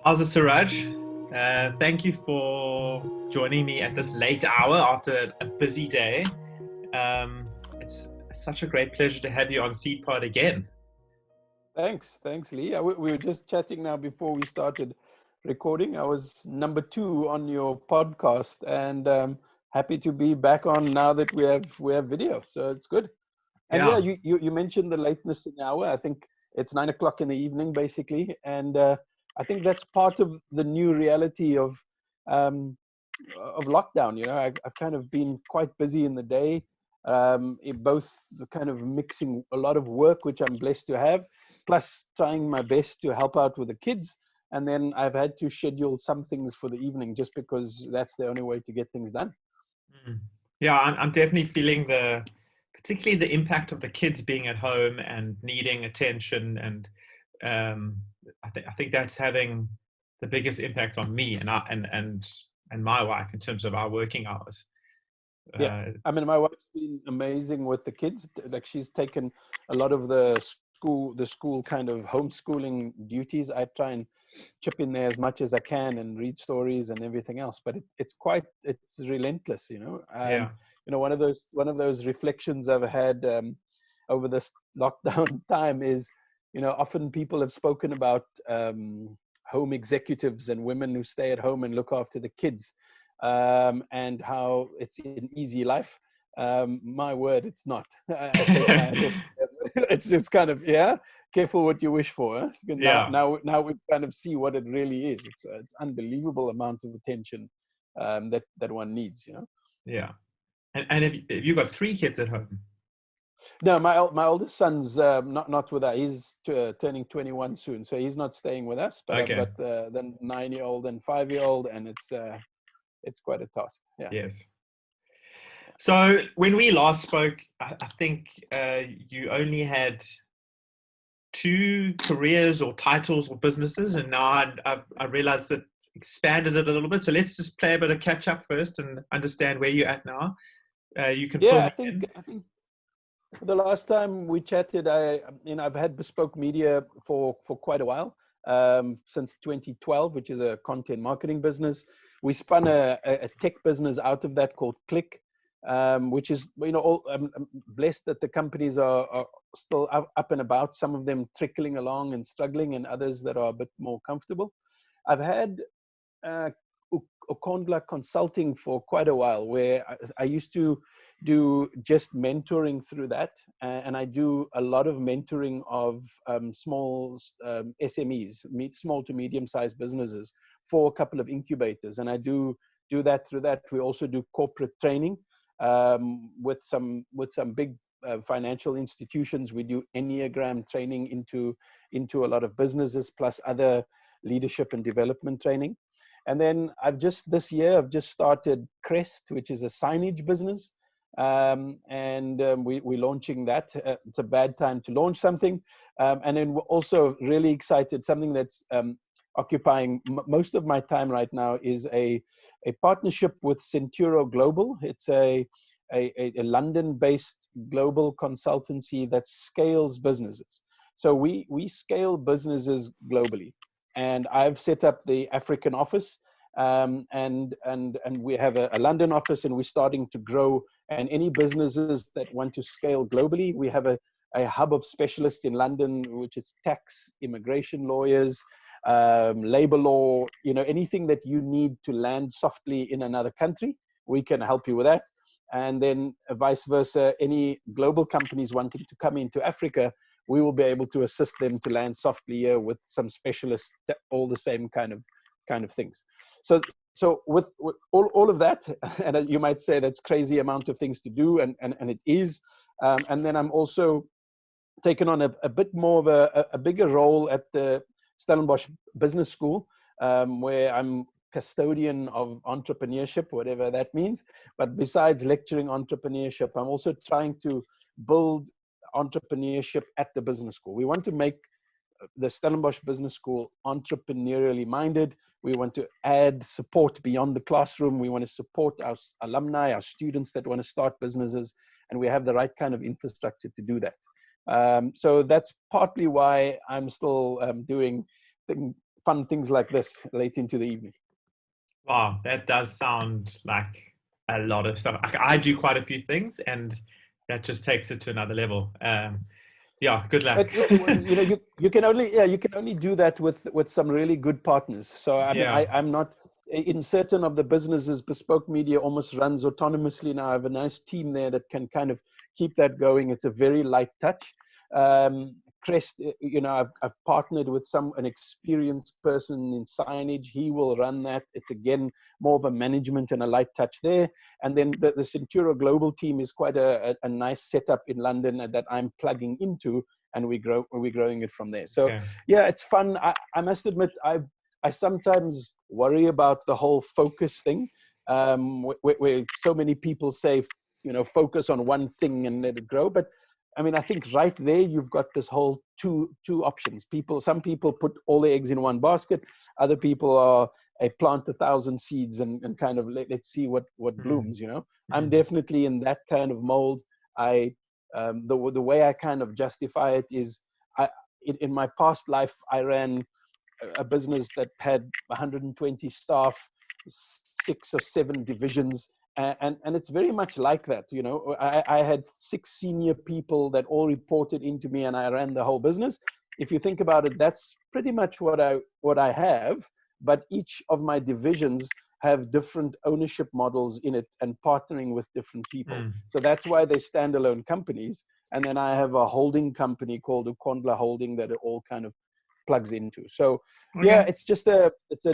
How's it, Seraj? Thank you for joining me at this late hour after a busy day. It's such a great pleasure to have you on SeedPod again. Thanks, Lee. We were just chatting now before we started recording. I was number 2 on your podcast, and happy to be back on now that we have video. So it's good. And yeah, Yeah, you mentioned the lateness in the hour. I think it's 9 o'clock in the evening, basically, and I think that's part of the new reality um, of lockdown. I've kind of been quite busy in the day, both kind of mixing a lot of work, which I'm blessed to have, plus trying my best to help out with the kids. And then I've had to schedule some things for the evening just because that's the only way to get things done. mm. Yeah. I'm definitely feeling particularly the impact of the kids being at home and needing attention, and um, I think that's having the biggest impact on me and my wife in terms of our working hours. Yeah, Uh, I mean, my wife's been amazing with the kids. Like, she's taken a lot of the school kind of homeschooling duties. I try and chip in there as much as I can and read stories and everything else. But it's relentless. yeah. One of those reflections I've had over this lockdown time is, often people have spoken about home executives and women who stay at home and look after the kids, and how it's an easy life. My word, it's not. I take my hat off to them. It's just kind of, yeah, careful what you wish for. Huh? Now, Yeah, now we kind of see what it really is. It's unbelievable amount of attention that one needs. yeah. And have you got 3 kids at home? No, my oldest son's not with us. He's turning 21 soon, so he's not staying with us. But I've Okay. got the 9-year-old and 5-year-old, and it's quite a task. Yeah. Yes. So when we last spoke, I think you only had 2 careers or titles or businesses, and now I realized that expanded it a little bit. So let's just play a bit of catch up first and understand where you're at now. You can fill Yeah, I me think in. I think the last time we chatted, I've had Bespoke Media for quite a while, since 2012, which is a content marketing business. We spun a tech business out of that called Click, which is, I'm blessed that the companies are still up and about. Some of them trickling along and struggling, and others that are a bit more comfortable. I've had uh, Okondla Consulting for quite a while, where I used to do just mentoring through that, and I do a lot of mentoring of small SMEs, small to medium-sized businesses, for a couple of incubators, and I do that through that. We also do corporate training with some big financial institutions. We do Enneagram training into a lot of businesses, plus other leadership and development training. And then this year I've just started Crest, which is a signage business. And we're launching that. It's a bad time to launch something. And then we're also really excited. Something that's occupying most of my time right now is a partnership with Centuro Global. It's a London-based global consultancy that scales businesses. So we scale businesses globally. And I've set up the African office, and we have a London office, and we're starting to grow. And any businesses that want to scale globally, we have a hub of specialists in London, which is tax, immigration lawyers, labor law, anything that you need to land softly in another country, we can help you with that. And then vice versa, any global companies wanting to come into Africa, we will be able to assist them to land softly here with some specialists, all the same kind of things. So with all of that, and you might say that's crazy amount of things to do, and it is. And then I'm also taken on a bit more of a bigger role at the Stellenbosch Business School, where I'm custodian of entrepreneurship, whatever that means. But besides lecturing entrepreneurship, I'm also trying to build entrepreneurship at the business school. We want to make the Stellenbosch Business School entrepreneurially minded. We want to add support beyond the classroom. We want to support our alumni, our students that want to start businesses, and we have the right kind of infrastructure to do that. So that's partly why I'm still doing fun things like this late into the evening. Wow, that does sound like a lot of stuff. I do quite a few things, and that just takes it to another level. Yeah, good luck. But you can only do that with some really good partners. So I mean, Yeah. I'm not in certain of the businesses. Bespoke Media almost runs autonomously now. I have a nice team there that can kind of keep that going. It's a very light touch. Crest, I've partnered with an experienced person in signage. He will run that. It's again more of a management and a light touch there. And then the Centura Global team is quite a nice setup in London that I'm plugging into, and we're growing it from there. So Okay. yeah, it's fun. I must admit, I sometimes worry about the whole focus thing, where so many people say, focus on one thing and let it grow. But I mean, I think right there you've got this whole two options. Some people put all their eggs in one basket. Other people are plant 1,000 seeds and kind of let's see what blooms. I'm definitely in that kind of mold. The way I kind of justify it is, in my past life, I ran a business that had 120 staff, 6 or 7 divisions, and it's very much like that. I had 6 senior people that all reported into me, and I ran the whole business. If you think about it, that's pretty much what I have, but each of my divisions have different ownership models in it and partnering with different people. So that's why they're standalone companies. And then I have a holding company called Ukondla Holding that it all kind of plugs into. So yeah, it's just it's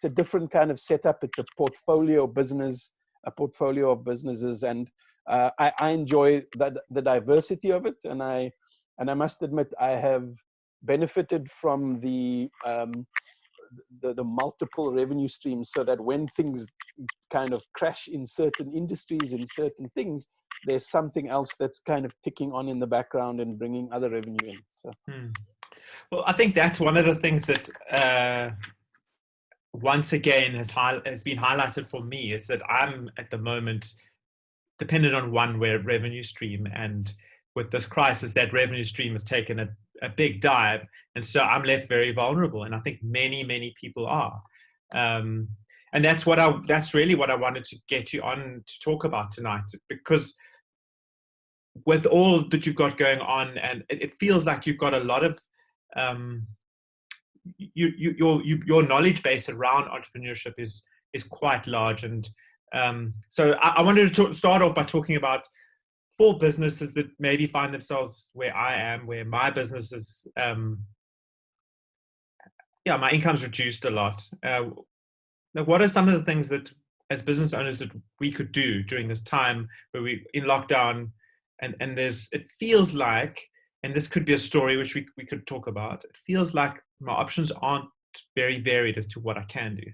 a different kind of setup. It's a portfolio business, a portfolio of businesses, and I enjoy the diversity of it. And I must admit, I have benefited from the multiple revenue streams, so that when things kind of crash in certain industries, in certain things, there's something else that's kind of ticking on in the background and bringing other revenue in. So. Well, I think that's one of the things that once again has been highlighted for me, is that I'm at the moment dependent on one revenue stream, and with this crisis, that revenue stream has taken a big dive, and so I'm left very vulnerable, and I think many people are. And that's really what I wanted to get you on to talk about tonight, because with all that you've got going on, and it feels like you've got a lot of your knowledge base around entrepreneurship is quite large. And so I wanted to start off by talking about 4 businesses that maybe find themselves where I am, where my business is my income's reduced a lot. What are some of the things that, as business owners, that we could do during this time where we in lockdown, and it feels like, and this could be a story which we could talk about, it feels like my options aren't very varied as to what I can do.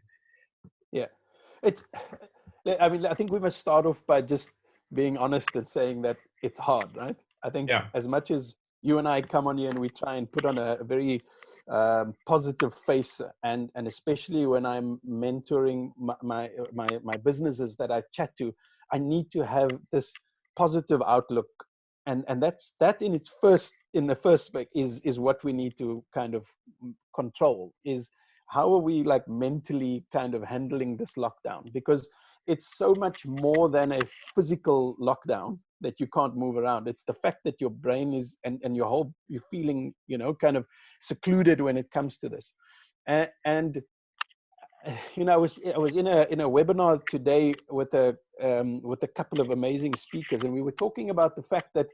Yeah, I think we must start off by just being honest and saying that it's hard, right? I think as much as you and I come on here and we try and put on a very positive face, and especially when I'm mentoring my businesses that I chat to, I need to have this positive outlook, and that in the first spec is what we need to kind of control, is how are we like mentally kind of handling this lockdown, because it's so much more than a physical lockdown that you can't move around. It's the fact that your brain is and you're feeling kind of secluded when it comes to this. And I was in a webinar today with a couple of amazing speakers, and we were talking about the fact that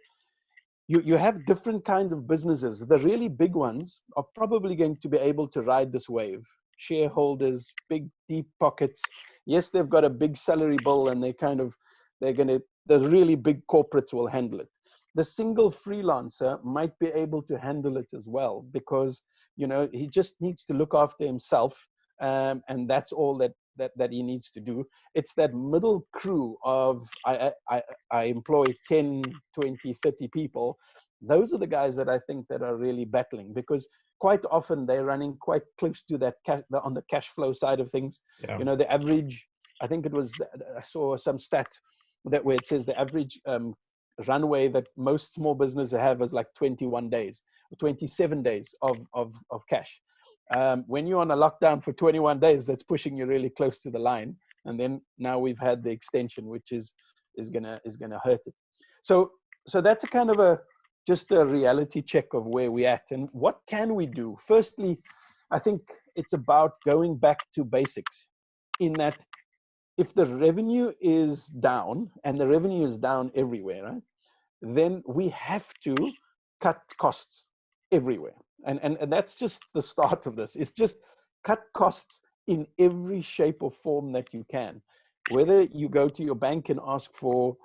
you have different kinds of businesses. The really big ones are probably going to be able to ride this wave. Shareholders, big deep pockets. Yes, they've got a big salary bill, and the really big corporates will handle it. The single freelancer might be able to handle it as well, because he just needs to look after himself, and that's all that he needs to do. It's that middle crew of I employ 10, 20, 30 people. Those are the guys that I think that are really battling, because quite often they're running quite close to that on the cash flow side of things. The average, I think I saw some stat where it says the average runway that most small businesses have is like 21 days or 27 days of cash. When you're on a lockdown for 21 days, that's pushing you really close to the line. And then now we've had the extension, which is gonna hurt it. So that's a kind of just a reality check of where we're at and what can we do. Firstly, I think it's about going back to basics, in that if the revenue is down, and the revenue is down everywhere, right, then we have to cut costs everywhere. And that's just the start of this. It's just cut costs in every shape or form that you can. Whether you go to your bank and ask for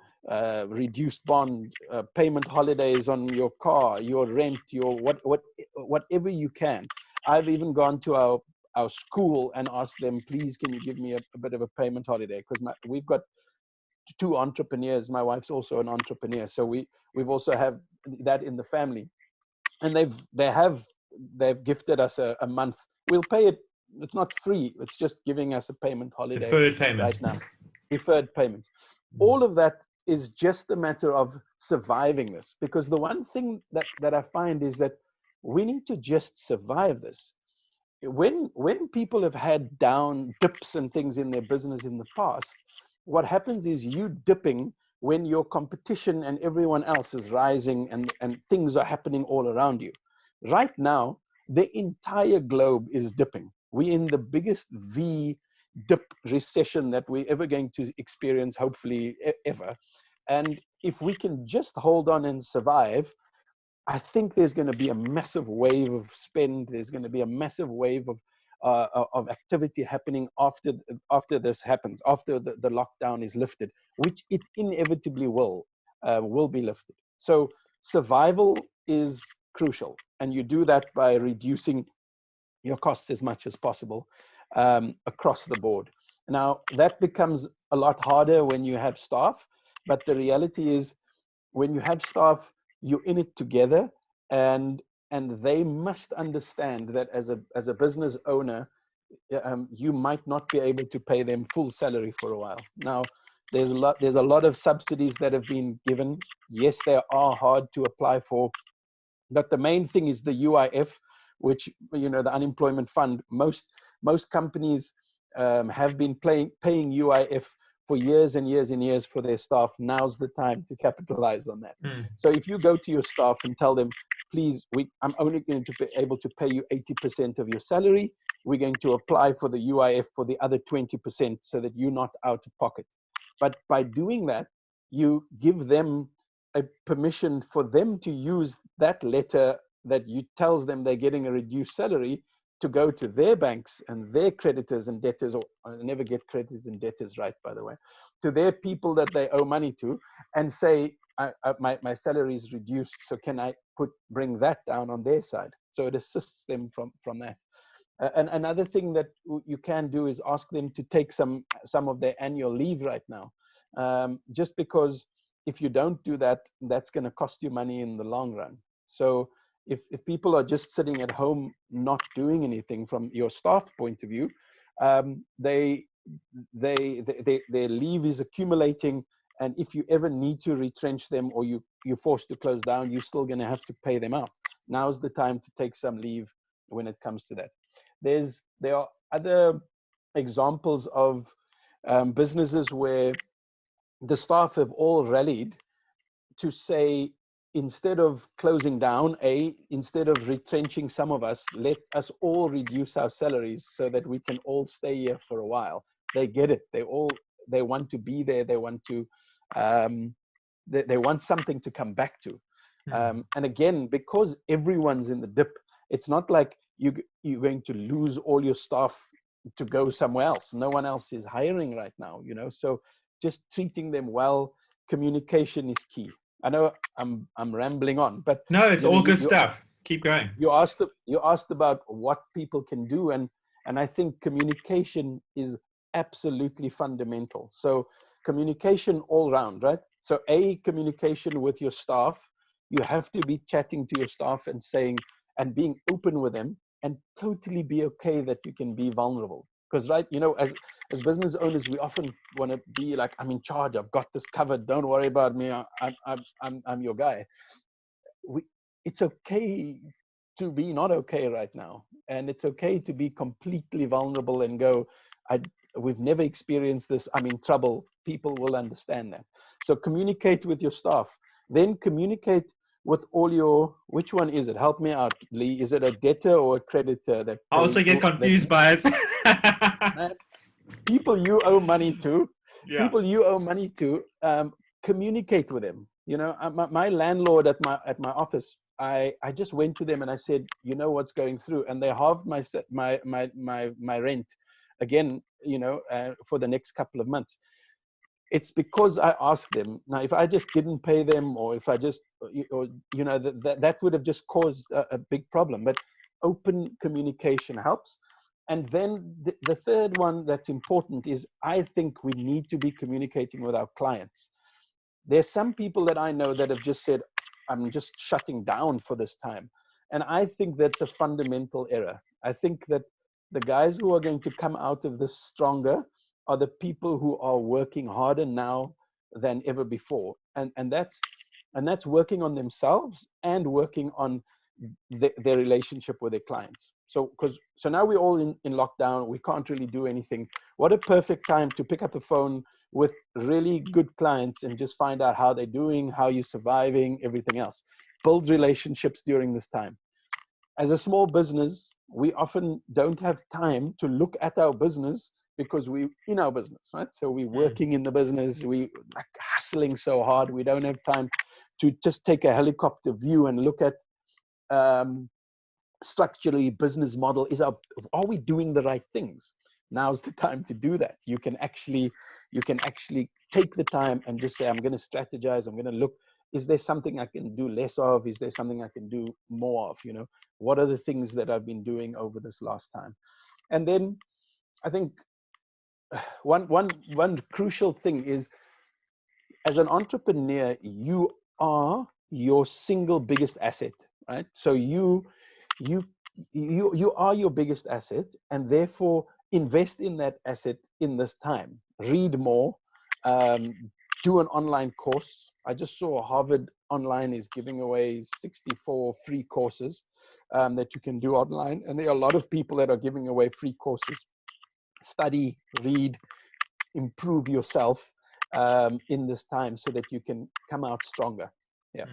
reduced bond, payment holidays on your car, your rent, your whatever you can. I've even gone to our school and asked them, please, can you give me a bit of a payment holiday? Because we've got two entrepreneurs. My wife's also an entrepreneur, so we've also have that in the family, and they've gifted us a month. We'll pay it. It's not free. It's just giving us a payment holiday. Deferred payments. Right now. Deferred payments. All of that is just a matter of surviving this, because the one thing that I find is that we need to just survive this. When people have had down dips and things in their business in the past, what happens is you dipping when your competition and everyone else is rising and things are happening all around you. Right now, the entire globe is dipping. We're in the biggest V dip recession that we're ever going to experience, hopefully ever. And if we can just hold on and survive, I think there's going to be a massive wave of spend. There's going to be a massive wave of activity happening after this happens, after the lockdown is lifted, which it inevitably will be lifted. So survival is crucial, and you do that by reducing your costs as much as possible across the board. Now, that becomes a lot harder when you have staff, but the reality is when you have staff, you're in it together, and they must understand that as a business owner, you might not be able to pay them full salary for a while. Now, there's a lot of subsidies that have been given. Yes, they are hard to apply for, but the main thing is the UIF, which, the unemployment fund. Most companies have been paying UIF for years and years and years for their staff. Now's the time to capitalize on that. So if you go to your staff and tell them, please, I'm only going to be able to pay you 80% of your salary. We're going to apply for the UIF for the other 20% so that you're not out of pocket. But by doing that, you give them a permission for them to use that letter that tells them they're getting a reduced salary to go to their banks and their creditors and debtors, or I never get creditors and debtors right, by the way, to their people that they owe money to, and say, my salary is reduced, so can I bring that down on their side? So it assists them from that. And another thing that you can do is ask them to take some of their annual leave right now, just because if you don't do that, that's going to cost you money in the long run. So if people are just sitting at home not doing anything from your staff point of view, their leave is accumulating, and if you ever need to retrench them or you're forced to close down, you're still going to have to pay them out. Now's the time to take some leave when it comes to that. There are other examples of businesses where the staff have all rallied to say, instead of closing down, instead of retrenching some of us, let us all reduce our salaries so that we can all stay here for a while. They get it. They want to be there. They want to, they want something to come back to. And again, because everyone's in the dip, it's not like you're going to lose all your staff to go somewhere else. No one else is hiring right now, so just treating them well. Communication is key. I know I'm rambling on, but no, it's all good stuff. Keep going. You asked about what people can do, and I think communication is absolutely fundamental. So communication all round, right? So communication with your staff. You have to be chatting to your staff and saying and being open with them, and totally be okay that you can be vulnerable. Because, right, as business owners, we often want to be like, I'm in charge. I've got this covered. Don't worry about me. I'm your guy. It's okay to be not okay right now. And it's okay to be completely vulnerable and go, we've never experienced this. I'm in trouble. People will understand that. So communicate with your staff. Then communicate with all your, which one is it? Help me out, Lee. Is it a debtor or a creditor that I also get confused by it. People you owe money to, Yeah. communicate with them. You know, my landlord at my office, I just went to them and I said, you know what's going through, and they halved my rent again, you know, for the next couple of months. It's because I asked them. Now, if I just didn't pay them, or if I just, or, you know, that would have just caused a big problem. But open communication helps. And then the third one that's important is, I think we need to be communicating with our clients. There's some people that I know that have just said, I'm just shutting down for this time. And I think that's a fundamental error. I think that the guys who are going to come out of this stronger are the people who are working harder now than ever before. And that's working on themselves and working on their relationship with their clients. So now we're all in lockdown, we can't really do anything. What a perfect time to pick up the phone with really good clients and just find out how they're doing, how you're surviving, everything else. Build relationships during this time. As a small business, we often don't have time to look at our business because we're in our business, right? So we're working in the business, we like hustling so hard, we don't have time to just take a helicopter view and look at structurally business model. Are we doing the right things? Now's the time to do that. You can actually take the time and just say, I'm going to strategize. I'm going to look, is there something I can do less of? Is there something I can do more of? You know, what are the things that I've been doing over this last time? And then I think one crucial thing is, as an entrepreneur, you are your single biggest asset, right? So you are your biggest asset, and therefore invest in that asset in this time. Read more, do an online course. I just saw Harvard Online is giving away 64 free courses that you can do online, and there are a lot of people that are giving away free courses. Study, read, improve yourself in this time so that you can come out stronger. Yeah.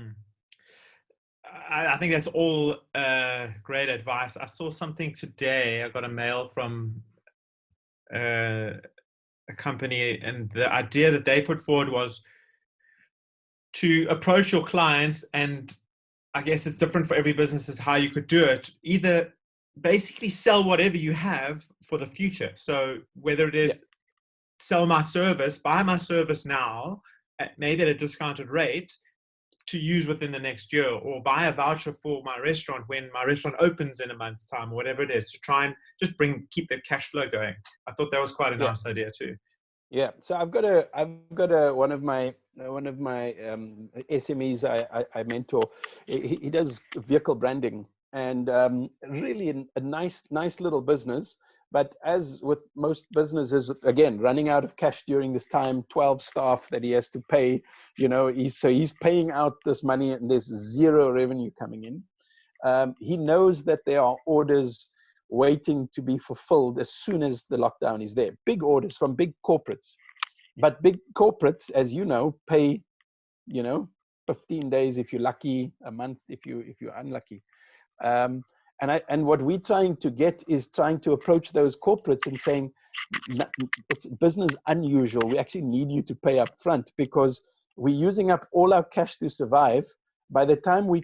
I think that's all great advice. I saw something today. I got a mail from a company, and the idea that they put forward was to approach your clients, and I guess it's different for every business is how you could do it. Either basically sell whatever you have for the future. So whether it is sell my service, buy my service now, maybe at a discounted rate, to use within the next year, or buy a voucher for my restaurant when my restaurant opens in a month's time, or whatever it is, to try and just keep the cash flow going. I thought that was quite a nice idea too. Yeah. So I've got one of my SMEs I mentor. He does vehicle branding, and really a nice little business. But as with most businesses, again, running out of cash during this time, 12 staff that he has to pay, you know, he's paying out this money and there's zero revenue coming in. He knows that there are orders waiting to be fulfilled as soon as the lockdown is there. Big orders from big corporates. But big corporates, as you know, pay, 15 days if you're lucky, a month if you're unlucky. And what we're trying to get is trying to approach those corporates and saying, it's business unusual. We actually need you to pay up front because we're using up all our cash to survive. By the time we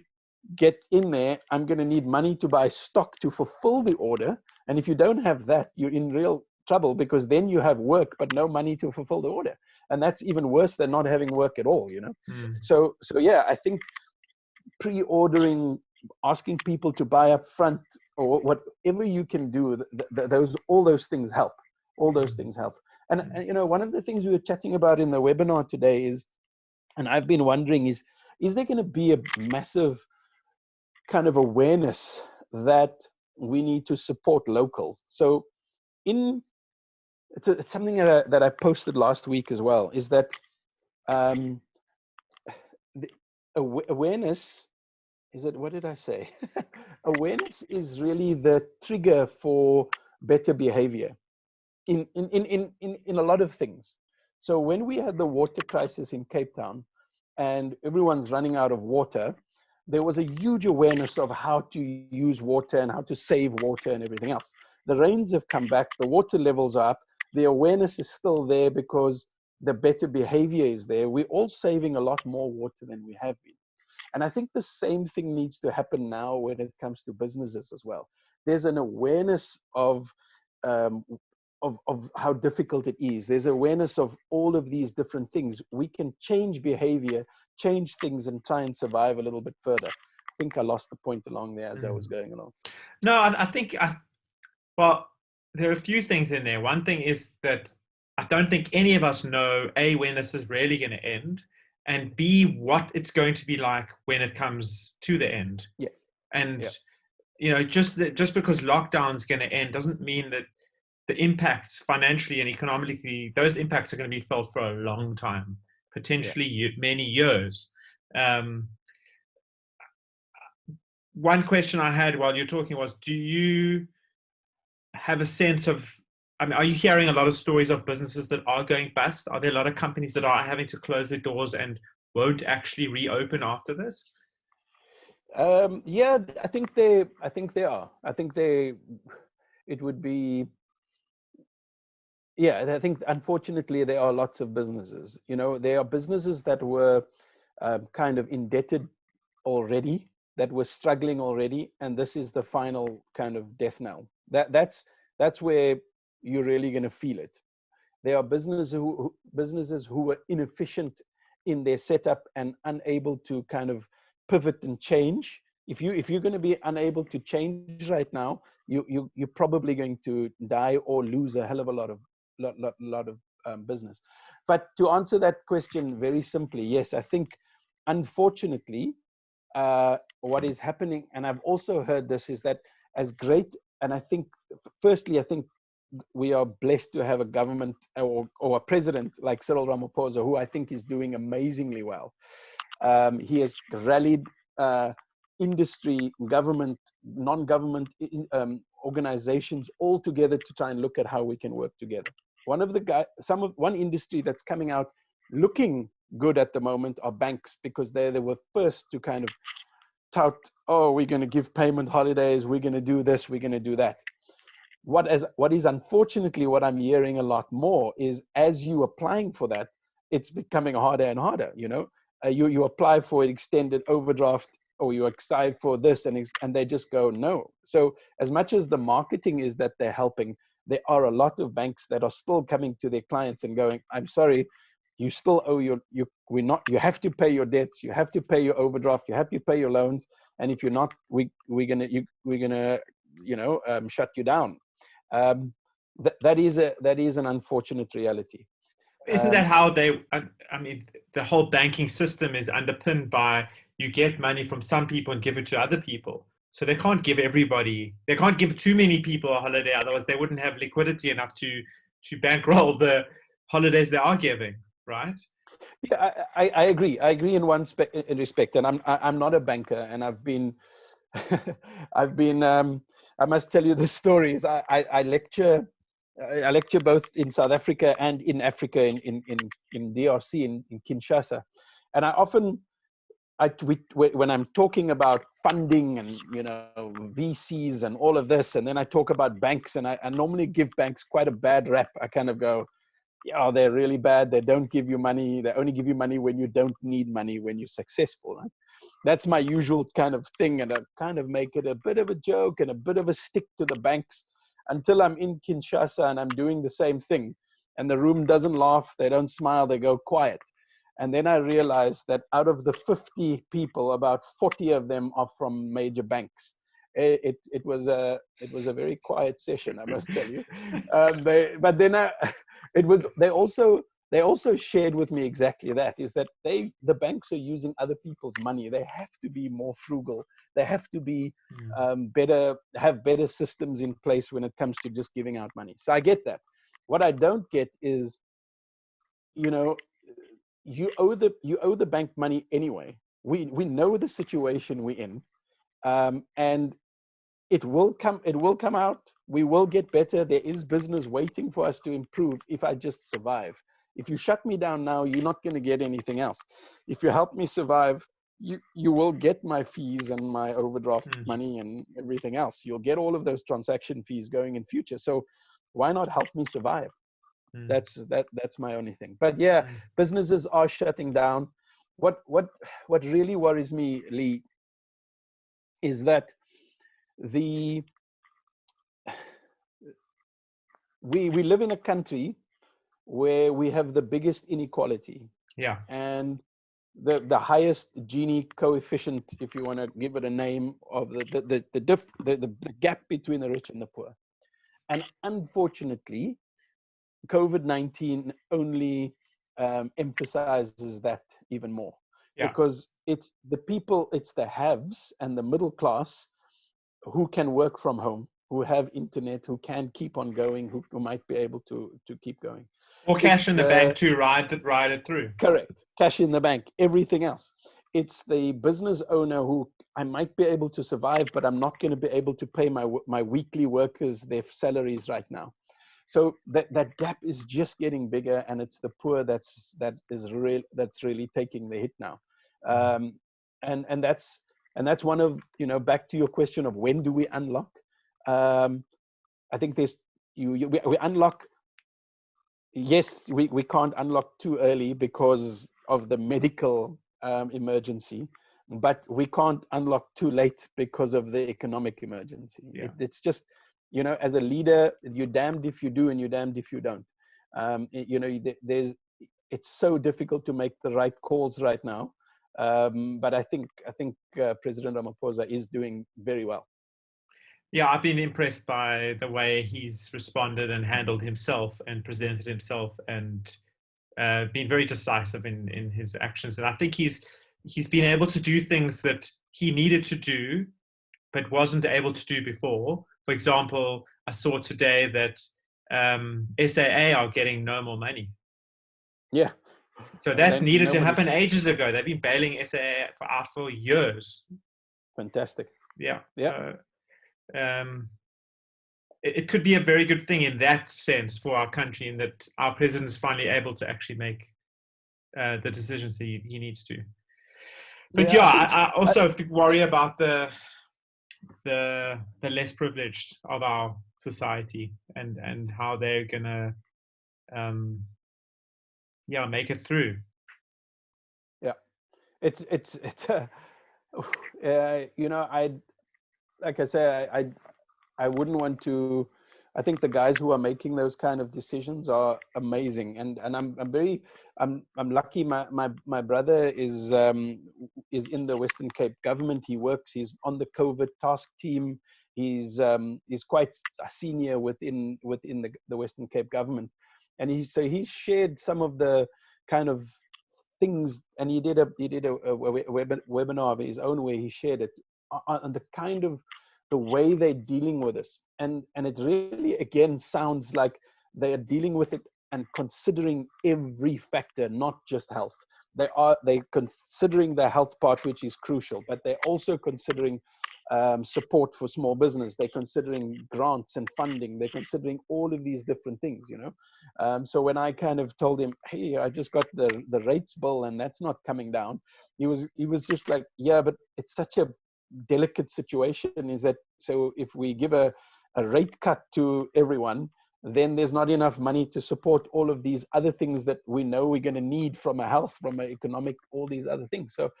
get in there, I'm going to need money to buy stock to fulfill the order. And if you don't have that, you're in real trouble because then you have work, but no money to fulfill the order. And that's even worse than not having work at all, So yeah, I think pre-ordering, asking people to buy up front, or whatever you can do, all those things help. All those things help. And one of the things we were chatting about in the webinar today is, and I've been wondering, is there going to be a massive kind of awareness that we need to support local? So it's something that I posted last week as well, is that the awareness what did I say? Awareness is really the trigger for better behavior in a lot of things. So when we had the water crisis in Cape Town and everyone's running out of water, there was a huge awareness of how to use water and how to save water and everything else. The rains have come back, the water levels are up, the awareness is still there because the better behavior is there. We're all saving a lot more water than we have been. And I think the same thing needs to happen now when it comes to businesses as well. There's an awareness um, of how difficult it is. There's awareness of all of these different things. We can change behavior, change things, and try and survive a little bit further. I think I lost the point along there as I was going along. No, I think, well, there are a few things in there. One thing is that I don't think any of us know, A, when this is really going to end, and B, what it's going to be like when it comes to the end. Yeah. And, Yeah. you know, just because lockdown's going to end doesn't mean that the impacts financially and economically, those impacts are going to be felt for a long time, potentially many years. One question I had while you're talking was, do you have a sense of, I mean, are you hearing a lot of stories of businesses that are going bust? Are there a lot of companies that are having to close their doors and won't actually reopen after this? Yeah, I think they are. I think it would be, yeah, I think unfortunately there are lots of businesses. You know, there are businesses that were kind of indebted already, that were struggling already, and this is the final kind of death knell. That's where you're really going to feel it. There are businesses who were inefficient in their setup and unable to kind of pivot and change. If you're going to be unable to change right now, you're probably going to die or lose a hell of a lot of business. But to answer that question very simply, yes, I think unfortunately what is happening, and I've also heard this, is that as great, and I think firstly, I think we are blessed to have a government or a president like Cyril Ramaphosa, who I think is doing amazingly well. He has rallied industry, government, non-government organizations all together to try and look at how we can work together. One industry that's coming out looking good at the moment are banks, because they were first to kind of tout, oh, we're going to give payment holidays, we're going to do this, we're going to do that. What is unfortunately what I'm hearing a lot more is, as you applying for that, it's becoming harder and harder. You know, you apply for an extended overdraft, or you excited for this, and they just go no. So as much as the marketing is that they're helping, there are a lot of banks that are still coming to their clients and going, I'm sorry, you still owe you have to pay your debts, you have to pay your overdraft, you have to pay your loans, and if you're not, we're gonna shut you down. That is an unfortunate reality. Isn't that how I mean, the whole banking system is underpinned by, you get money from some people and give it to other people. So they can't give too many people a holiday, otherwise they wouldn't have liquidity enough to bankroll the holidays they are giving, right? Yeah, I agree. I agree in in respect, and I'm not a banker, and I've been I must tell you the stories. I lecture both in South Africa and in Africa, in DRC, in Kinshasa, and I often when I'm talking about funding and VCs and all of this, and then I talk about banks, and I normally give banks quite a bad rap. I kind of go, yeah, they're really bad. They don't give you money. They only give you money when you don't need money, when you're successful. Right? That's my usual kind of thing, and I kind of make it a bit of a joke and a bit of a stick to the banks, until I'm in Kinshasa and I'm doing the same thing, and the room doesn't laugh, they don't smile, they go quiet. And then I realized that out of the 50 people, about 40 of them are from major banks. It was a very quiet session, I must tell you. They also shared with me exactly that, is that the banks are using other people's money. They have to be more frugal. They have to be have better systems in place when it comes to just giving out money. So I get that. What I don't get is, you owe the bank money anyway. we know the situation we're in, and it will come out. We will get better. There is business waiting for us to improve if I just survive. If you shut me down now, you're not going to get anything else. If you help me survive, you will get my fees and my overdraft money and everything else. You'll get all of those transaction fees going in future. So why not help me survive? That's my only thing. But yeah, businesses are shutting down. What really worries me, Lee, is that we live in a country where we have the biggest inequality. Yeah. And the highest Gini coefficient, if you want to give it a name, of the gap between the rich and the poor. And unfortunately, COVID-19 only emphasizes that even more. Yeah. Because it's the people, it's the haves and the middle class who can work from home, who have internet, who can keep on going, who might be able to keep going. Or cash in the bank to ride it through. Correct. Cash in the bank, everything else. It's the business owner who, I might be able to survive, but I'm not going to be able to pay my weekly workers their salaries right now. So that gap is just getting bigger, and it's the poor that's really taking the hit now. And that's one of, back to your question of when do we unlock? I think we unlock. Yes, we can't unlock too early because of the medical emergency, but we can't unlock too late because of the economic emergency. Yeah. It's just, as a leader, you're damned if you do and you're damned if you don't. It's so difficult to make the right calls right now. But I think President Ramaphosa is doing very well. Yeah, I've been impressed by the way he's responded and handled himself and presented himself, and been very decisive in his actions. And I think he's been able to do things that he needed to do, but wasn't able to do before. For example, I saw today that SAA are getting no more money. Yeah. So that needed to happen ages ago. They've been bailing SAA out for years. Fantastic. Yeah. Yeah. So, it could be a very good thing in that sense for our country, in that our president is finally able to actually make the decisions he needs to. But I also worry about the less privileged of our society, and how they're gonna make it through. Yeah, it's like I say, I wouldn't want to. I think the guys who are making those kind of decisions are amazing, and I'm lucky. My brother is in the Western Cape government. He's on the COVID task team. He's quite a senior within the Western Cape government, and he shared some of the kind of things, and he did a webinar of his own where he shared it on the kind of the way they're dealing with this, and it really again sounds like they are dealing with it and considering every factor, not just health. They're considering the health part, which is crucial, but they're also considering support for small business. They're considering grants and funding. They're considering all of these different things, So when I kind of told him, hey, I just got the rates bill and that's not coming down, he was just like, yeah, but it's such a delicate situation. Is that so if we give a rate cut to everyone, then there's not enough money to support all of these other things that we know we're going to need from a health, from an economic, all these other things. So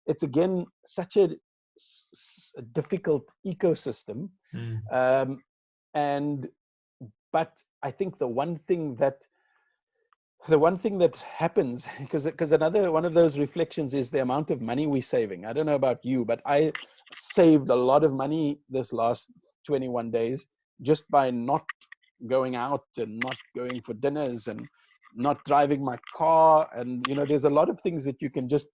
it's again such a difficult ecosystem. But I think the one thing that happens, because another one of those reflections is the amount of money we're saving. I don't know about you, but I saved a lot of money this last 21 days just by not going out and not going for dinners and not driving my car. And there's a lot of things that you can just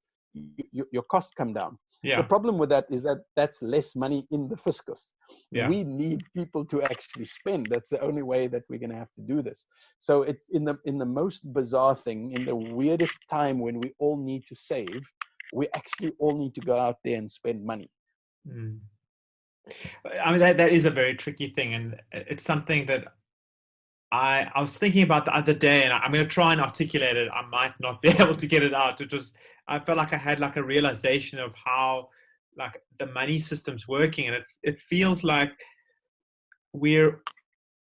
your costs come down. Yeah. The problem with that is that that's less money in the fiscus. Yeah. We need people to actually spend. That's the only way that we're going to have to do this. So it's in the most bizarre thing, in the weirdest time when we all need to save, we actually all need to go out there and spend money. Mm. I mean, that is a very tricky thing, and it's something that I was thinking about the other day, and I'm going to try and articulate it. I might not be able to get it out. I felt like I had like a realization of how like the money system's working, and it feels like we're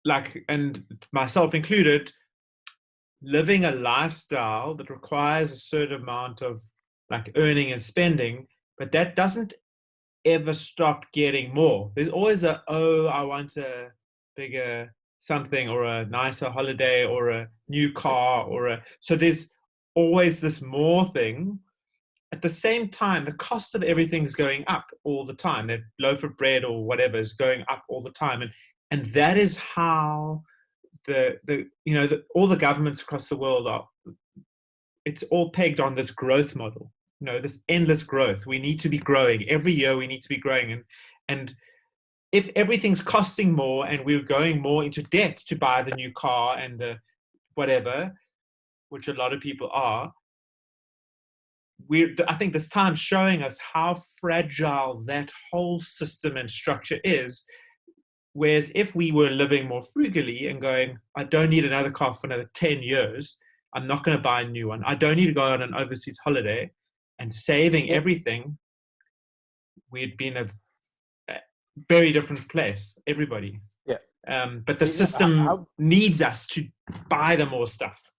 like, and myself included, living a lifestyle that requires a certain amount of like earning and spending, but that doesn't ever stop getting more. There's always I want a bigger something, or a nicer holiday, or a new car, so there's always this more thing. At the same time, the cost of everything's going up all the time. That loaf of bread or whatever is going up all the time, and that is how all the governments across the world are. It's all pegged on this growth model, this endless growth. We need to be growing every year. We need to be growing, and if everything's costing more and we're going more into debt to buy the new car and the whatever, which a lot of people are, I think this time's showing us how fragile that whole system and structure is. Whereas if we were living more frugally and going, I don't need another car for another 10 years, I'm not going to buy a new one, I don't need to go on an overseas holiday, and saving everything, we'd be in a very different place, everybody. But the system needs us to buy the more stuff.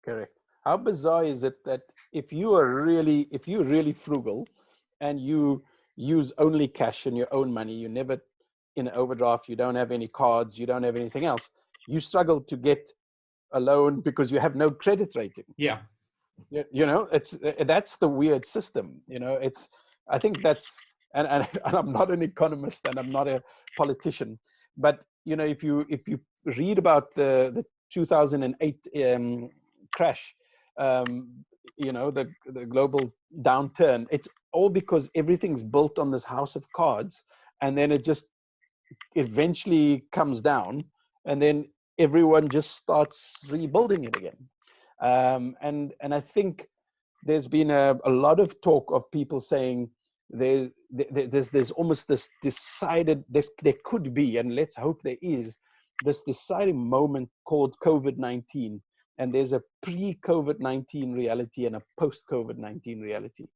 Correct. How bizarre is it that if you're really frugal and you use only cash and your own money, you never in an overdraft, you don't have any cards, you don't have anything else, you struggle to get a loan because you have no credit rating. Yeah. That's the weird system. I think that's, and I'm not an economist and I'm not a politician, but if you read about the 2008 crash, the global downturn, it's all because everything's built on this house of cards, and then it just eventually comes down, and then everyone just starts rebuilding it again. And I think there's been a lot of talk of people saying there's almost this decided, there could be, and let's hope there is, this deciding moment called COVID-19. And there's a pre-COVID-19 reality and a post-COVID-19 reality.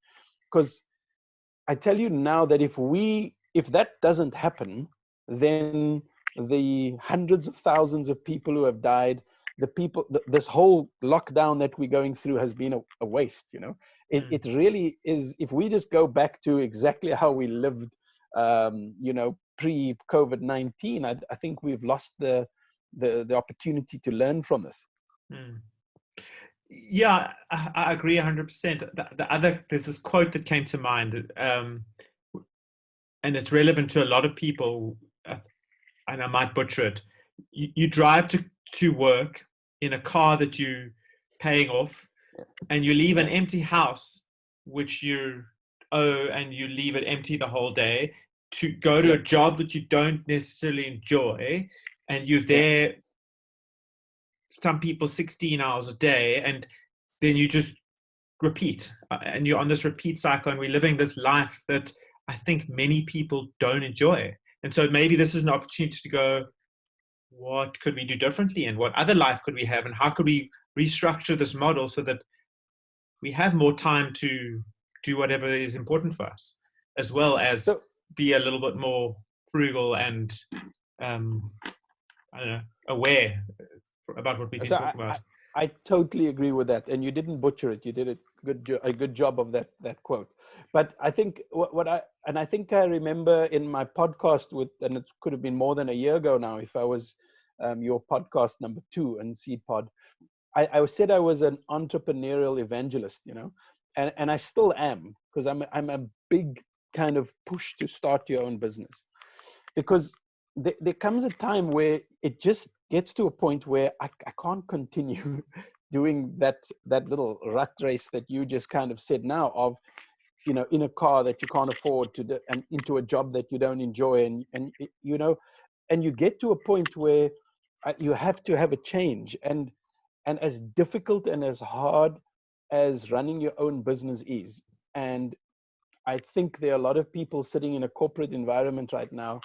Because I tell you now that if that doesn't happen, then the hundreds of thousands of people who have died, this whole lockdown that we're going through has been a waste. It really is. If we just go back to exactly how we lived, pre-COVID-19, I think we've lost the opportunity to learn from this. Yeah, I agree 100%. There's this quote that came to mind, and it's relevant to a lot of people, and I might butcher it. You drive to work in a car that you're paying off, and you leave an empty house, which you owe, and you leave it empty the whole day to go to a job that you don't necessarily enjoy, and you're there, some people 16 hours a day, and then you just repeat, and you're on this repeat cycle, and we're living this life that I think many people don't enjoy. And so maybe this is an opportunity to go, what could we do differently, and what other life could we have, and how could we restructure this model so that we have more time to do whatever is important for us, as well as be a little bit more frugal and aware about what we can talk about. I totally agree with that, and you didn't butcher it. You did a good job of that quote. But I think I think I remember in my podcast and it could have been more than a year ago now, if I was your podcast number 2 and Seed Pod, I said I was an entrepreneurial evangelist, and I still am, because I'm a big kind of push to start your own business, because there comes a time where it just gets to a point where I can't continue doing that little rat race that you just kind of said now of, in a car that you can't afford and into a job that you don't enjoy. And you get to a point where you have to have a change. And as difficult and as hard as running your own business is, And I think there are a lot of people sitting in a corporate environment right now,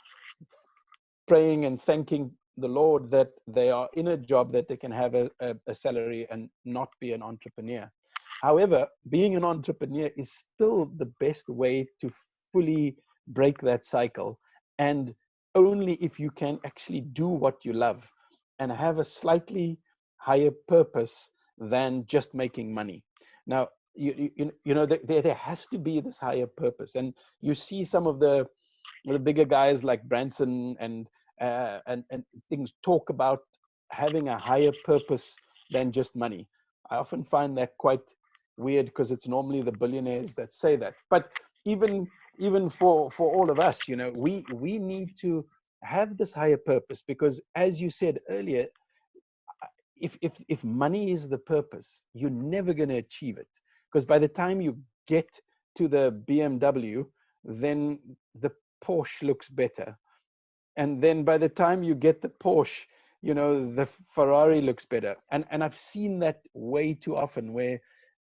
praying and thanking the Lord that they are in a job that they can have a salary and not be an entrepreneur. However, being an entrepreneur is still the best way to fully break that cycle. And only if you can actually do what you love and have a slightly higher purpose than just making money. Now, there has to be this higher purpose. And you see some of the bigger guys like Branson and things talk about having a higher purpose than just money. I often find that quite weird because it's normally the billionaires that say that. But even for all of us, we need to have this higher purpose, because as you said earlier, if money is the purpose, you're never going to achieve it, because by the time you get to the BMW, then the Porsche looks better, and then by the time you get the Porsche, the Ferrari looks better. And I've seen that way too often, where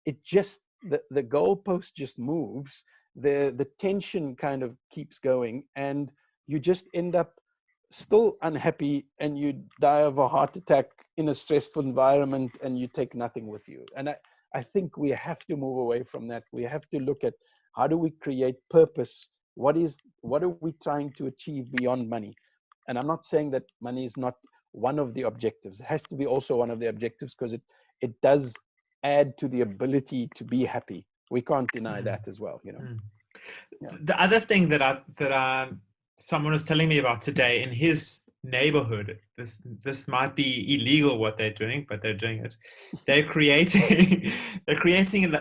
it just the goalpost just moves, the tension kind of keeps going, and you just end up still unhappy, and you die of a heart attack in a stressful environment, and you take nothing with you. And I think we have to move away from that. We have to look at, how do we create purpose? What are we trying to achieve beyond money? And I'm not saying that money is not one of the objectives. It has to be also one of the objectives, because it does add to the ability to be happy. We can't deny that as well, Yeah. The other thing that someone was telling me about today in his neighborhood, this might be illegal what they're doing, but they're doing it. They're creating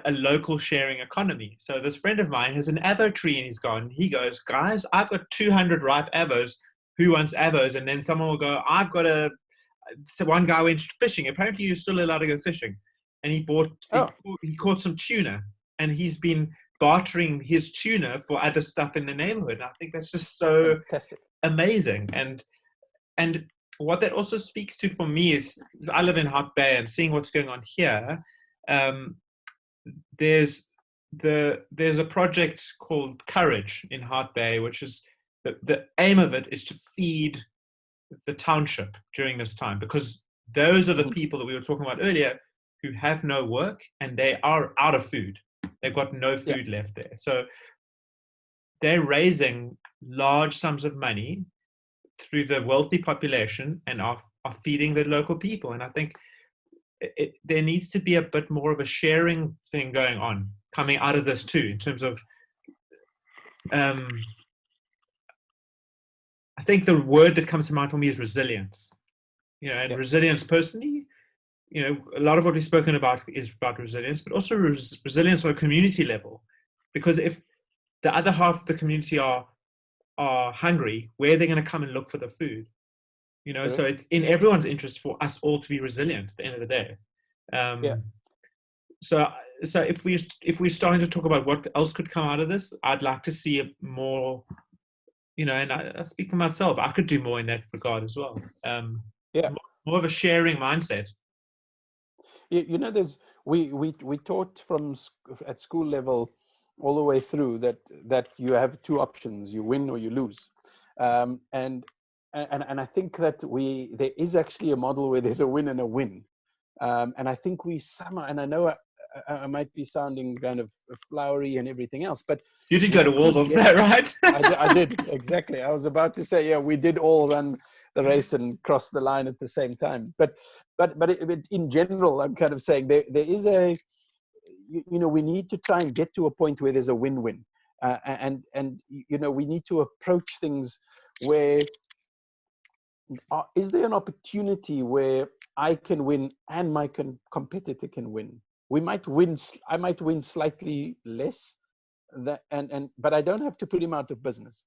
a local sharing economy. So this friend of mine has an avo tree in his garden. He goes, guys, I've got 200 ripe avos. Who wants avos? And then someone will go, so one guy went fishing. Apparently you're still allowed to go fishing. And he caught some tuna, and he's been bartering his tuna for other stuff in the neighborhood. And I think that's just so fantastic, amazing. And what that also speaks to for me is I live in Hart Bay, and seeing what's going on here, there's a project called Courage in Hart Bay, which is the aim of it is to feed the township during this time, because those are the people that we were talking about earlier who have no work and they are out of food. They've got no food left there. So they're raising large sums of money through the wealthy population and are feeding the local people. And I think there needs to be a bit more of a sharing thing going on coming out of this too, in terms of I think the word that comes to mind for me is resilience. And resilience personally, a lot of what we've spoken about is about resilience, but also resilience on a community level. Because if the other half of the community are hungry, where are they going to come and look for the food? So it's in everyone's interest for us all to be resilient at the end of the day. So if we're starting to talk about what else could come out of this, I'd like to see it more. And I speak for myself. I could do more in that regard as well. More of a sharing mindset. There's we taught at school level all the way through that you have two options: you win or you lose. And I think that there is actually a model where there's a win and a win. And I think and I know I might be sounding kind of flowery and everything else, but you did go to Waldorf, that right? I did, exactly. I was about to say, we did all run the race and cross the line at the same time. But in general, I'm kind of saying there is we need to try and get to a point where there's a win-win, and we need to approach things where is there an opportunity where I can win and my competitor can win. I might win slightly less, but I don't have to put him out of business.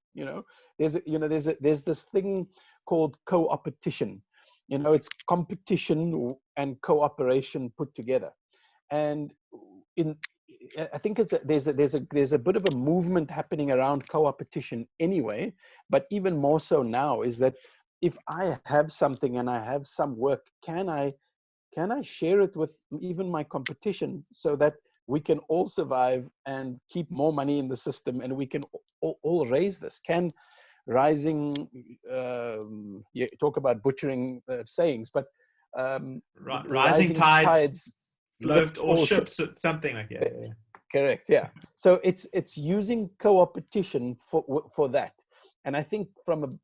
There's this thing called co-opetition. It's competition and cooperation put together. And I think there's a bit of a movement happening around co-opetition anyway, but even more so now is that if I have something and I have some work, can I share it with even my competition so that we can all survive and keep more money in the system, and we can all raise this. Can rising, you talk about butchering sayings, but rising tides float lift all all ships, ships. something like that. Yeah. Correct. Yeah. So it's using co-opetition for that. And I think from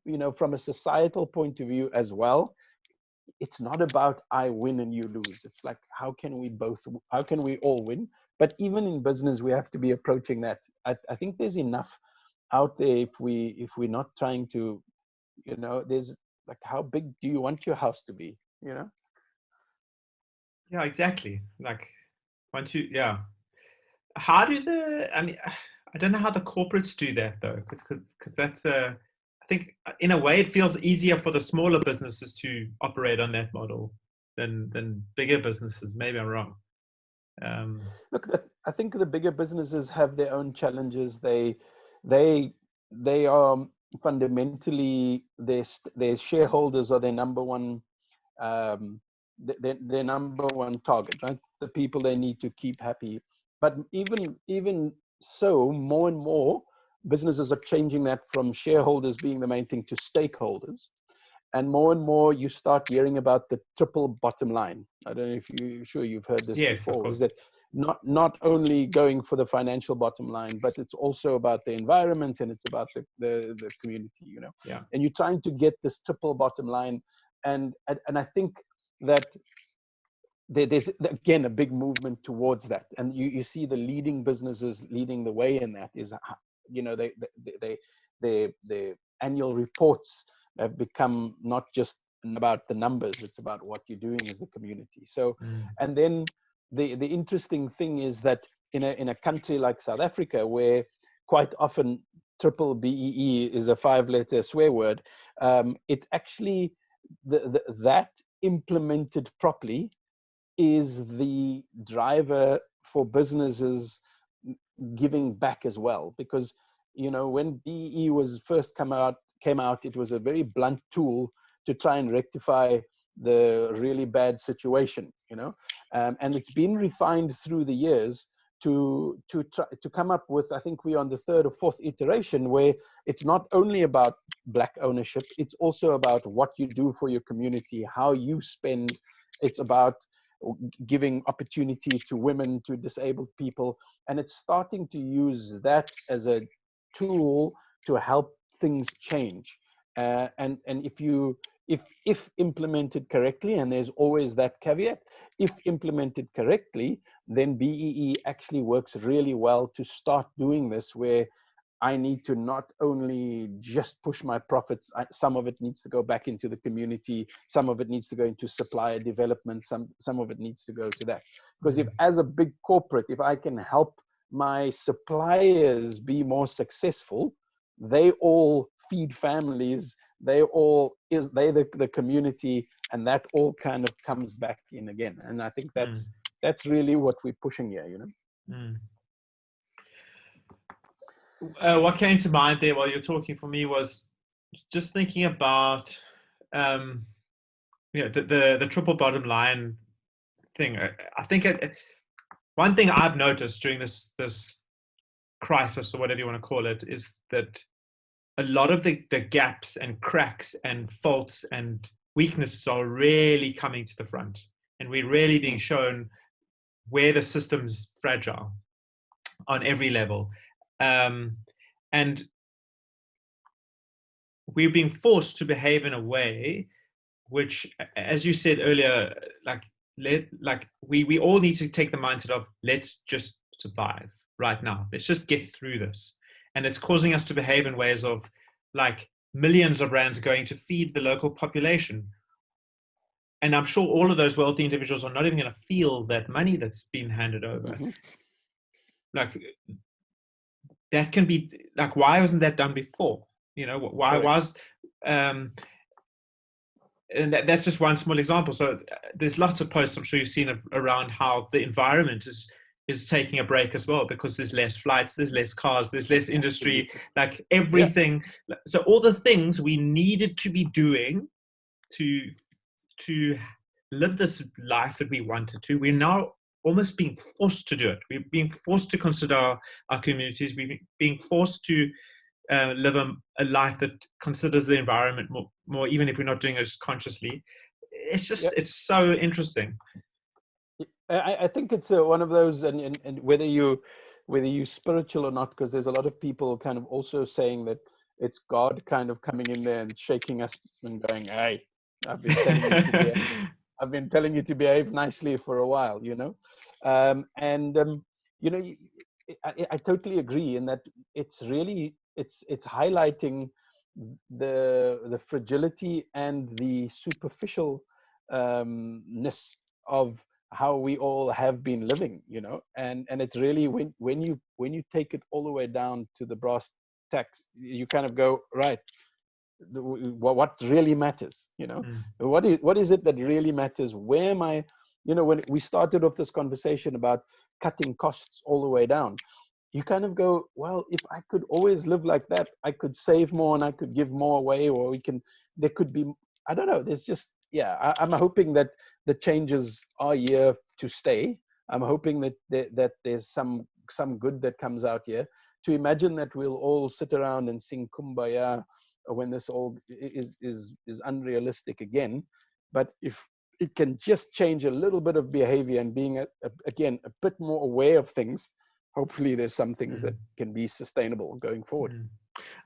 a societal point of view as well, it's not about I win and you lose. It's like, how can we all win? But even in business, we have to be approaching that. I think there's enough out there if we're not trying to, there's like, how big do you want your house to be? Yeah, exactly. Like, yeah. How do I don't know how the corporates do that though, because that's I think in a way it feels easier for the smaller businesses to operate on that model than bigger businesses. Maybe I'm wrong. Look, I think the bigger businesses have their own challenges. They are fundamentally their shareholders are their number one their number one target, right? The people they need to keep happy. But even so, more and more businesses are changing that from shareholders being the main thing to stakeholders. And more you start hearing about the triple bottom line. I don't know if you've heard this Yes, before. Is that not only going for the financial bottom line, but it's also about the environment, and it's about the community, Yeah. And you're trying to get this triple bottom line. And I think that there's again a big movement towards that, and you see the leading businesses leading the way in that. Is the annual reports have become not just about the numbers, it's about what you're doing as a community. So and then the interesting thing is that in a country like South Africa, where quite often triple BEE is a 5-letter swear word, it's actually that implemented properly is the driver for businesses giving back as well. Because when BEE was first came out, it was a very blunt tool to try and rectify the really bad situation, and it's been refined through the years to come up with, I think we're on the 3rd or 4th iteration, where it's not only about Black ownership, it's also about what you do for your community, how you spend. It's about giving opportunity to women, to disabled people, and it's starting to use that as a tool to help things change. And if implemented correctly, and there's always that caveat, if implemented correctly, then BEE actually works really well to start doing this, where I need to not only just push my profits, some of it needs to go back into the community, some of it needs to go into supplier development, some of it needs to go to that. Because if, as a big corporate, if I can help my suppliers be more successful, they all feed families, they the community, and that all kind of comes back in again. And I think that's really what we're pushing here, What came to mind there while you're talking for me was just thinking about the triple bottom line thing. I think one thing I've noticed during this crisis, or whatever you want to call it, is that a lot of the gaps and cracks and faults and weaknesses are really coming to the front, and we're really being shown where the system's fragile on every level. And we're being forced to behave in a way which, as you said earlier, we all need to take the mindset of, let's just survive right now. Let's just get through this. And it's causing us to behave in ways of like millions of rands going to feed the local population. And I'm sure all of those wealthy individuals are not even going to feel that money that's been handed over. Like, that can be like, why wasn't that done before? Why was and that's just one small example. So there's lots of posts I'm sure you've seen around how the environment is taking a break as well, because there's less flights, there's less cars, there's less industry, like everything. So all the things we needed to be doing to live this life that we wanted to, we're now almost being forced to do it. We're being forced to consider our communities. We're being forced to live a life that considers the environment more, even if we're not doing it consciously. It's just, Yep. it's so interesting. I think it's one of those, and whether you spiritual or not, because there's a lot of people kind of also saying that it's God kind of coming in there and shaking us and going, "Hey, I've been telling you to behave. I've been telling you to behave nicely for a while," you know, you know, I totally agree in that it's really it's highlighting the fragility and the superficial ness of how we all have been living, you know, and it's really when you take it all the way down to the brass tacks, you kind of go, right, what really matters, you know, what is it that really matters? Where am I, you know, when we started off this conversation about cutting costs all the way down, you kind of go, well, if I could always live like that, I could save more and I could give more away, or there could be, I don't know, there's just, yeah, I'm hoping that the changes are here to stay. I'm hoping that there's some good that comes out here. To imagine that we'll all sit around and sing Kumbaya when this all is unrealistic again. But if it can just change a little bit of behavior and being again a bit more aware of things, hopefully there's some things that can be sustainable going forward.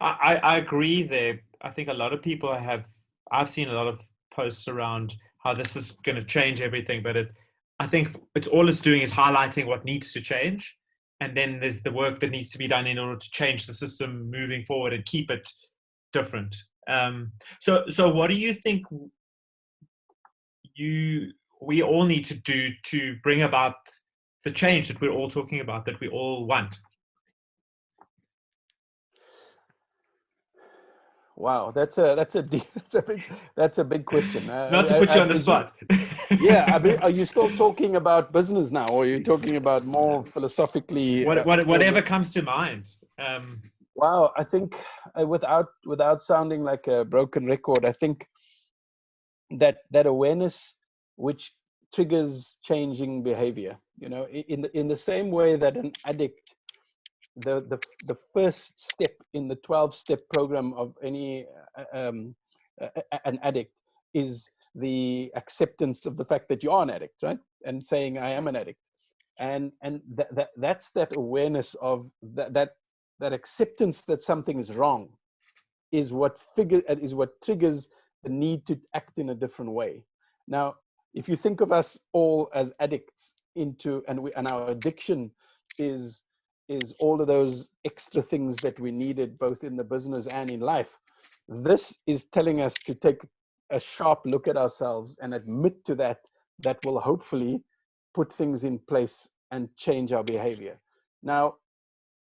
I agree there. I think a lot of people I've seen a lot of posts around how this is going to change everything, but I think it's doing is highlighting what needs to change. And then there's the work that needs to be done in order to change the system moving forward and keep it different. So what do you think we all need to do to bring about the change that we're all talking about, that we all want? Wow, that's a deep, that's a big question. Not to put you I on the presume, spot. yeah. Are you still talking about business now, or are you talking about more philosophically? Whatever comes to mind. Wow, I think without sounding like a broken record, I think that awareness which triggers changing behavior. You know, in the same way that an addict, the first step in the 12-step program of any an addict is the acceptance of the fact that you are an addict, right? And saying I am an addict, and that's that awareness of that acceptance that something is wrong is what triggers the need to act in a different way. Now, if you think of us all as addicts and our addiction is all of those extra things that we needed both in the business and in life, this is telling us to take a sharp look at ourselves and admit to that will hopefully put things in place and change our behavior. Now,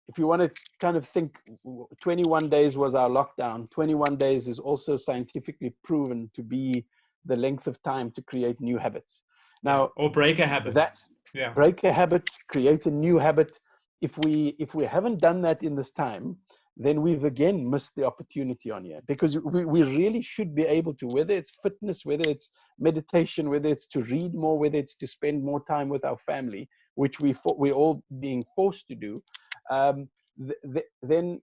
if you want to kind of think, 21 days was our lockdown. 21 days is also scientifically proven to be the length of time to create new habits. Now, or break a habit. Break a habit, create a new habit. If we haven't done that in this time, then we've again missed the opportunity on here, because we really should be able to, whether it's fitness, whether it's meditation, whether it's to read more, whether it's to spend more time with our family, which we're all being forced to do, then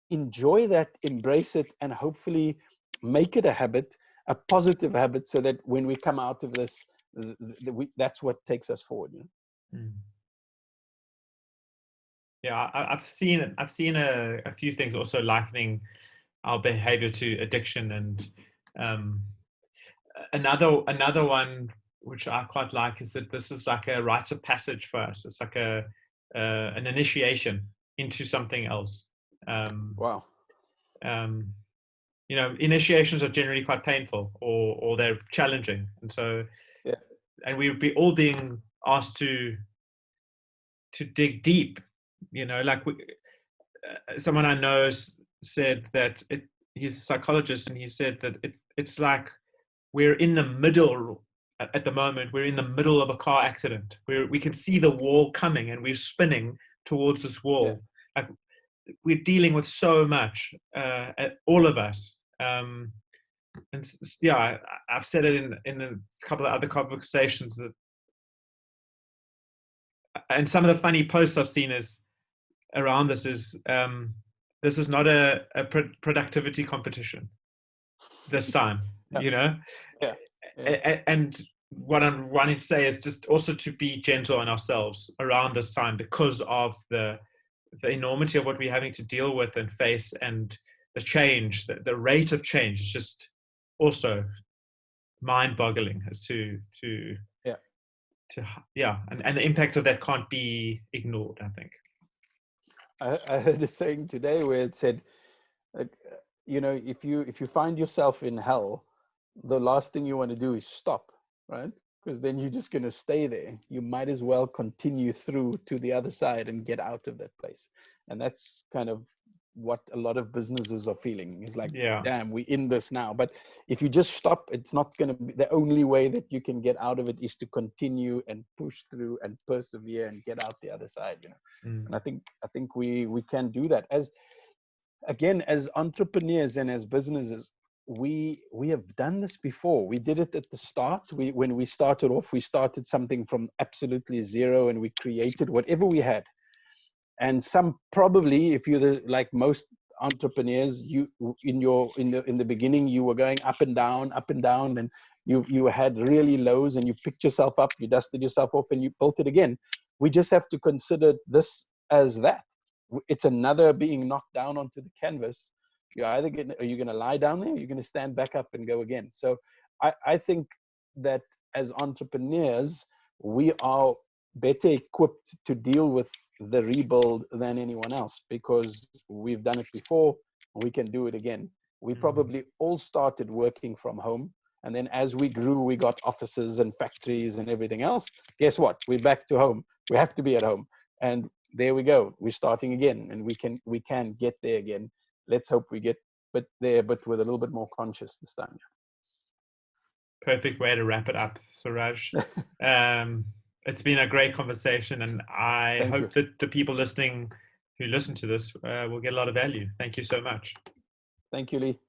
enjoy that, embrace it, and hopefully make it a habit, a positive habit, so that when we come out of this, that's what takes us forward. You know? Yeah, I've seen a few things also likening our behavior to addiction, and another one which I quite like is that this is like a rite of passage for us. It's like an initiation into something else. Wow. You know, initiations are generally quite painful, or they're challenging, and so yeah. And we would be all being asked to dig deep. You know, like someone I know said that he's a psychologist, and he said that it's like we're in the middle at the moment. We're in the middle of a car accident where we can see the wall coming, and we're spinning towards this wall. Yeah. Like, we're dealing with so much, all of us. And yeah, I've said it in a couple of other conversations that and some of the funny posts I've seen is around this is not a productivity competition this time, Yeah, you know. yeah, yeah. And what I'm wanting to say is just also to be gentle on ourselves around this time, because of the enormity of what we're having to deal with and face, and the change, the rate of change is just also mind-boggling as Yeah. to yeah, and the impact of that can't be ignored, I think. I heard a saying today where it said, like, if you find yourself in hell, the last thing you want to do is stop, right? Because then you're just going to stay there. You might as well continue through to the other side and get out of that place. And that's kind of what a lot of businesses are feeling. Is like, Yeah. damn, we're in this now. But if you just stop, it's not going to be the only way that you can get out of it is to continue and push through and persevere and get out the other side. And I think we can do that as, again, as entrepreneurs and as businesses. We have done this before. We did it at the start. When we started off, we started something from absolutely zero, and we created whatever we had. And some, probably, if you're like most entrepreneurs, you in the beginning, you were going up and down, and you had really lows, and you picked yourself up, you dusted yourself off, and you built it again. We just have to consider this as that. It's another being knocked down onto the canvas. Are you going to lie down there? Or you're going to stand back up and go again. So I think that as entrepreneurs, we are better equipped to deal with the rebuild than anyone else, because we've done it before. We can do it again. We probably all started working from home, and then as we grew, we got offices and factories and everything else. Guess what? We're back to home. We have to be at home, and there we go. We're starting again, and we can get there again. Let's hope we get there, but with a little bit more conscious this time. Perfect way to wrap it up, Seraj. It's been a great conversation, and I hope that the people listening who listen to this will get a lot of value. Thank you so much. Thank you, Lee.